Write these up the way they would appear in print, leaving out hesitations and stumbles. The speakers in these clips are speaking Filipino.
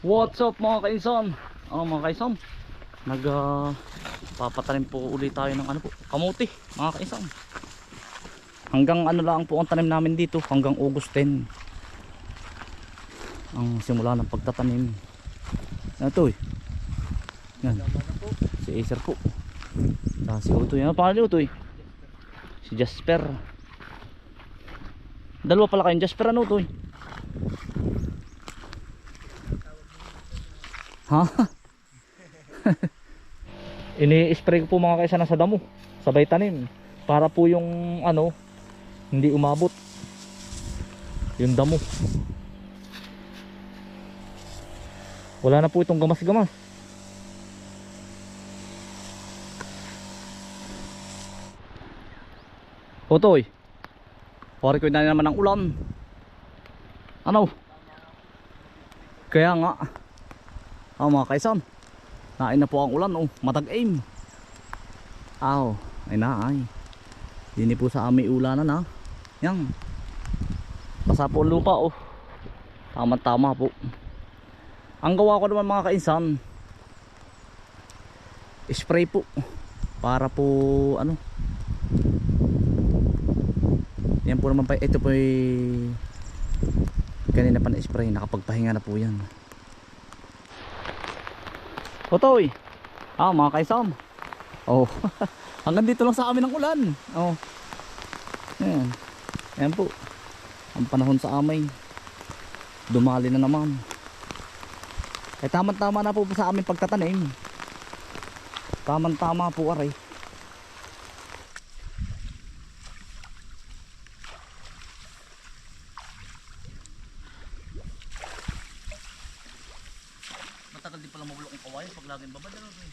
What's up mga kainsan? Mga kainsan, papatanim po ulit tayo ng ano po, kamuti mga kainsan. Hanggang ano lang po ang tanim namin dito, hanggang August 10 ang simula ng pagtatanim. Ano to eh? Yan. Si Acer po. Si Utoy. Ano pangalan ni Utoy? Si Jasper. Dalawa pala kayong Jasper. Ano Utoy? Ha? Ini-spray ko po mga kaisa na sa damo, sabay tanim, para po yung ano hindi umabot yung damo. Wala na po itong gamas-gamas. Otoy, pare ko na naman ng ulan. Ano? Kaya nga mga kaisan, nain na po ang ulan. Matag-aim. Ay naay. Dini po sa aming ulanan ha. Yan. Basa po lupa Tama-tama po. Ang gawa ko naman mga kainsan, spray po. Para po ano. Yan po naman pa. Ito po kanina pa na spray. Nakapagpahinga na po yan. Otoy. Mga kaisan. Hanggang dito lang sa amin ang ulan. Yan. Yan po. Ang panahon sa amin. Dumali na naman. Tama-tama na po sa amin pagtatanim. Tama-tama po aray. Matagal din pala mabulok ang kawayan pag laging babad na rin.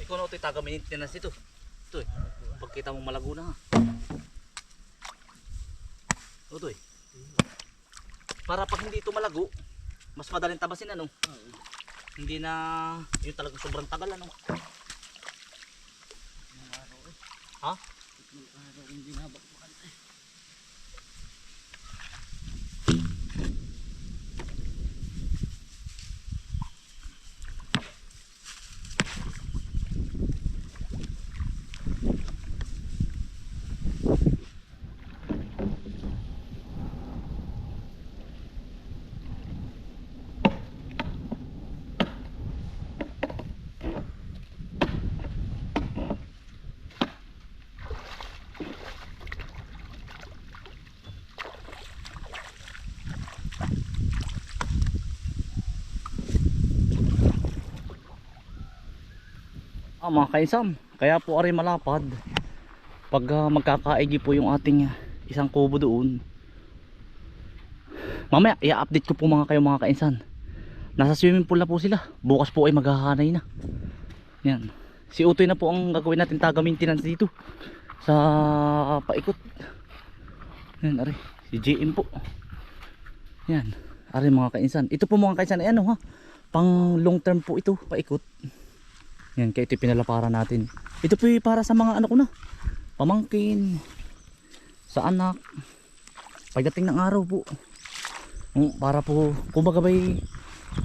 Ikaw na ito'y taga maintenance ito. Ito pagkita mong malago na ha. Ito para pag hindi ito malago, mas madaling tabasin ano. Hindi na yung talagang sobrang tagal ano. Ha? Hindi na bakbakan mga kainsan, kaya po ari malapad pag magkakaigi po yung ating isang kubo doon. Mamaya i-update ko po mga kainsan. Nasa swimming pool na po sila. Bukas po ay maghahanay na. Yan. Si Utoy na po ang gagawin natin taga maintenance dito sa paikot. Yan ari, si JM po. Yan, ari mga kainsan. Ito po mga kainsan ay ano ha, pang long term po ito, paikot. Yan, kaya ito pinalaparan natin. Ito po para sa mga anak ko na, pamangkin, sa anak, pagdating ng araw po. Para po, kumbaga ba'y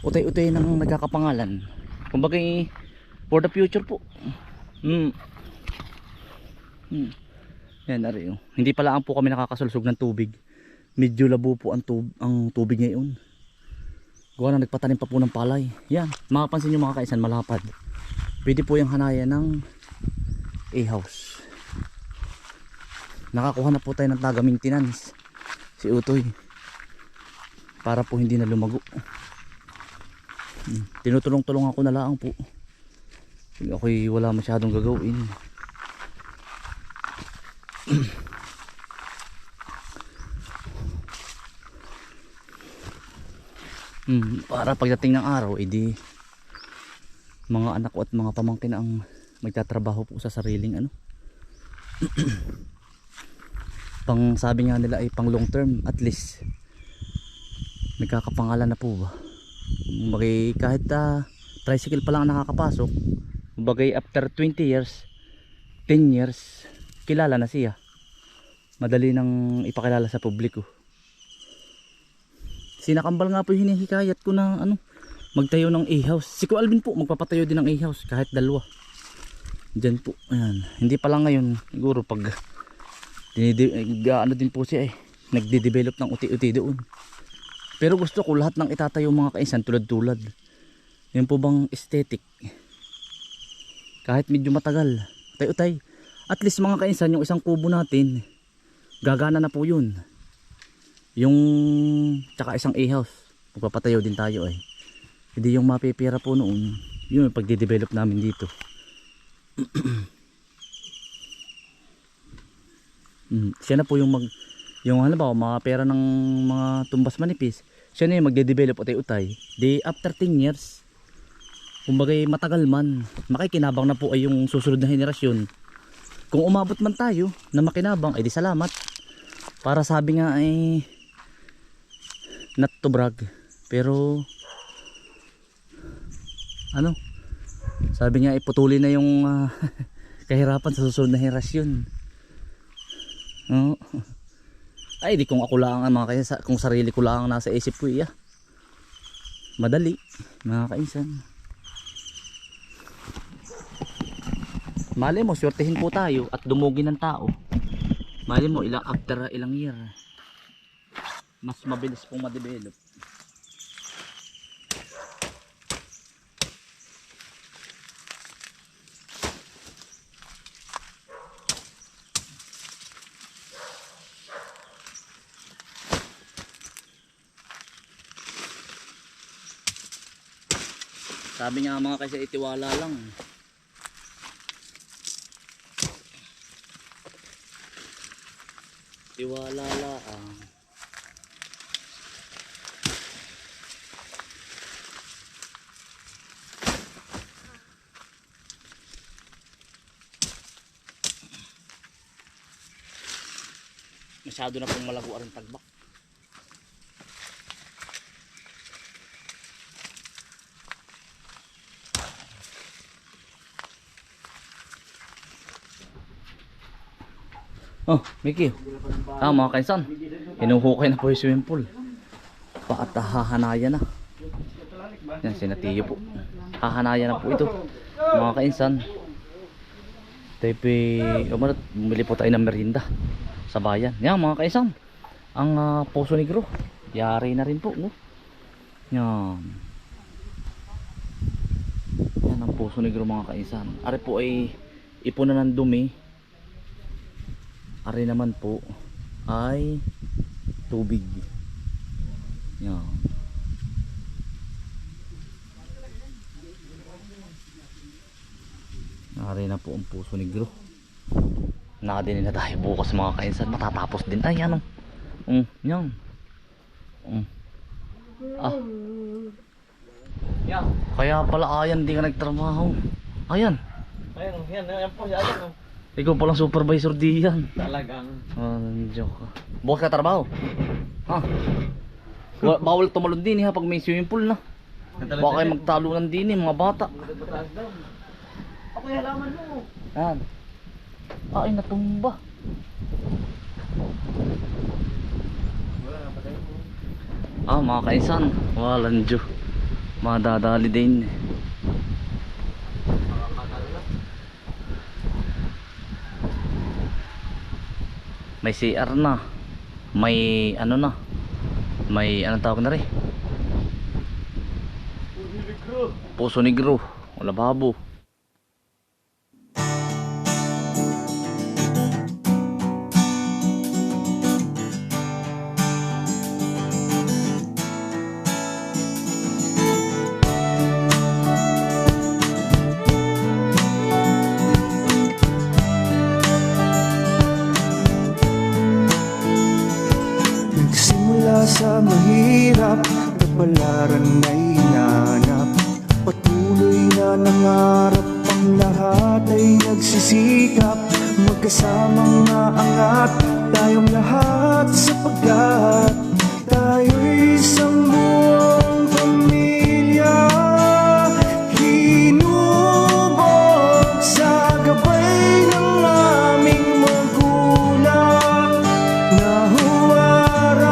utay-utay ng nagkakapangalan. Kumbaga for the future po. Yan, ari. Hindi pala po kami nakakasulsog ng tubig. medyo labo po ang tubig ngayon. Gawa na nagpatanim pa po ng palay. Yan, makapansin nyo mga kaisan, malapad. Pwede po yung hanayan ng A-house. Nakakuha na po tayo ng taga maintenance, si Utoy, para po hindi na lumago. Tinutulong-tulong ako na lang po. Ako'y wala masyadong gagawin. Para pagdating ng araw, edi mga anak ko at mga pamangkin ang magtatrabaho po sa sariling pang sabi nga nila ay pang long term, at least nagkakapangalan na po ba. Kahit tricycle pa lang nakakapasok, bagay after 20 years 10 years kilala na siya, madali nang ipakilala sa publiko. Sinakambal nga po yung hinihikayat ko na magtayo ng A-house. Si Kuya Alvin po magpapatayo din ng A-house, kahit dalawa dyan po. Ayan. Hindi pa lang ngayon, siguro pag din po siya nagde-develop ng uti-uti doon. Pero gusto ko lahat ng itatayo mga kaisan tulad-tulad. Yan po bang aesthetic, kahit medyo matagal tay-utay, at least mga kaisan yung isang kubo natin gagana na po yun. Yung tsaka isang A-house magpapatayo din tayo hindi yung mapipira po noon yun yung pagde-develop namin dito. Siya na po yung halimbawa mga pera ng mga tumbas manipis, siya na yung magde-develop utay-utay. Di after 10 years, kumbaga matagal man, makikinabang na po ay yung susunod na henerasyon. Kung umabot man tayo na makinabang, ay di salamat. Para sabi nga not to brag, pero sabi nga iputuli na yung kahirapan sa susunod na henerasyon. Ay di kung ako lang mga kaisan, kung sarili ko lang nasa isip ko madali mga kaisan. Mali mo swertehin po tayo at dumugi ng tao, mali mo after ilang year mas mabilis pong ma-develop. Sabi nga mga kasi itiwala lang. Tiwala lang. Masyado na pong malago ang tagbak. Oh, Mickey. Mga kaisan, hinuhukay na po yung swimming pool. Hahanayan na. Yan, sinatiyo po. Hahanayan na po ito. Mga kaisan, bumili po tayo ng merienda sa bayan. Yan mga kaisan, ang Poso Negro, yari na rin po. Yan. Yan ang Poso Negro mga kaisan. Ari po ay ipunan ng dumi. Ari naman po ay tubig. Yan. Ari na po ang Poso Negro. Nakadinin na tayo bukas mga kainsan. Matatapos din. Ay yan. Yan. Kaya pala ayan di ka nagtrabaho. Ayan. Ayan po siya. Ikaw palang supervisor diyan. Talagang. Joke ka. Bukas ka trabaho? Ha? Bawal tumalon din pag may swimming pool na. Baka kayo magtalunan din mga bata. Ako yung halaman mo. Yan. Ay natumba. Mga kaisan, walang Diyo. Madadali din. May CR na. may ano na, may anong tawag na rin, Puso Negro o Lababo. Nagsimula sa mahirap, kapalaran ay hinanap. Patuloy na nangarap, ang lahat ay nagsisikap. Magkasamang naangat, tayong lahat sapagkat tayo'y isang buong pamilya. Hinubog sa gabay ng aming magulang, nahuwaran,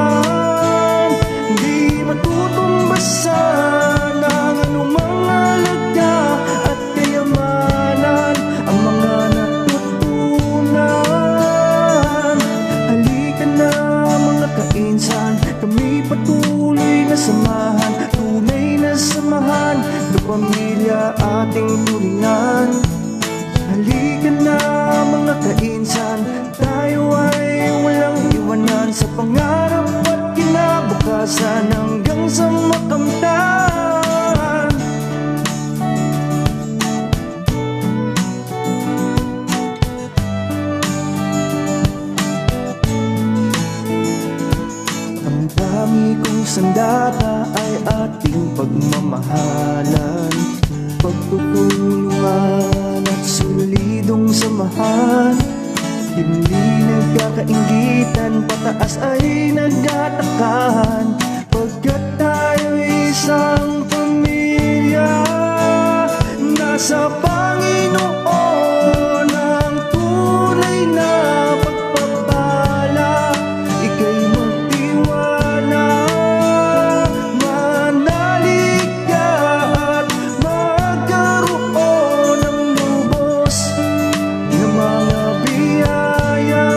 di matutumbasan ang anumang halaga at kayamanan, ang mga natutunan. Halika na mga kainsan, kami patuloy na samahan, tunay na samahan, kapamilya ating turingan. Halika na mga kainsan, tayo ay walang iwanan sa pangarap at kinabukasan hanggang sa makamtan. Ang dami kong sandata ay ating pagmamahalan, pagtutulungan at solidong samahan. Hindi nagkakaingitan, pataas ay nagtatakan, pagkat tayo'y isang pamilya. Nasa Panginoon ang tunay na pagpapala, ika'y magtiwala, manalig ka at magkaroon ng lubos na mga biyaya.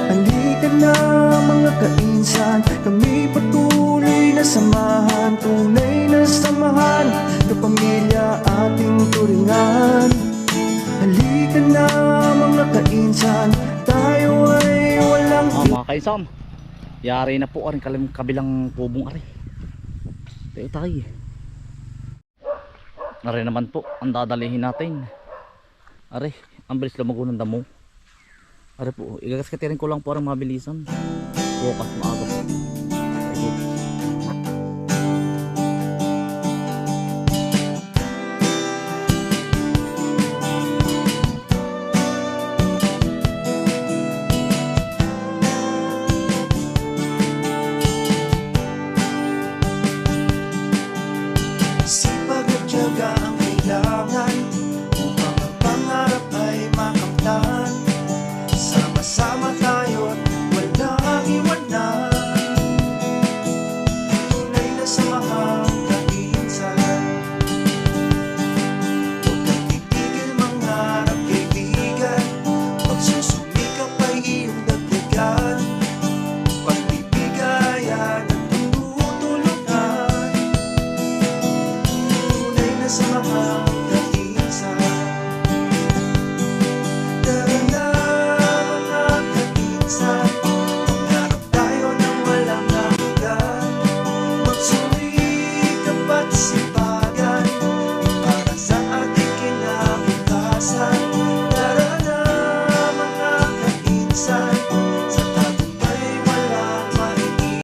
Halika na mga kainsan, kami patuloy na samahan, tunay na samahan, kapamilya ating turingan. Halika na mga kainsan, tayo ay walang Mga kainsan, yari na po aring kabilang kubong ari. Tayo tayo. Ari naman po ang dadalihin natin. Ari, ang bilis lumago ng damo. Ari po, igagaskatirin ko lang po ang mabilisan. Bukas maaga po. Ari po. sipag at tiyaga ang kailangan upang ang pangarap ay makamtan. Sama-sama tayo't walang iwanan, tunay na samahang kainsan. Huwag kang titigil mangarap, kaibigan, pagsusumikap ay iyong dagdagan, pagbibigayan at tutulungan, tunay na samahang kainsan. Tara na mga kainsan, mangarap tayo ng walang hanggan, magsumikap at sipagan para sa ating kinabukasan. Tara na mga kainsan,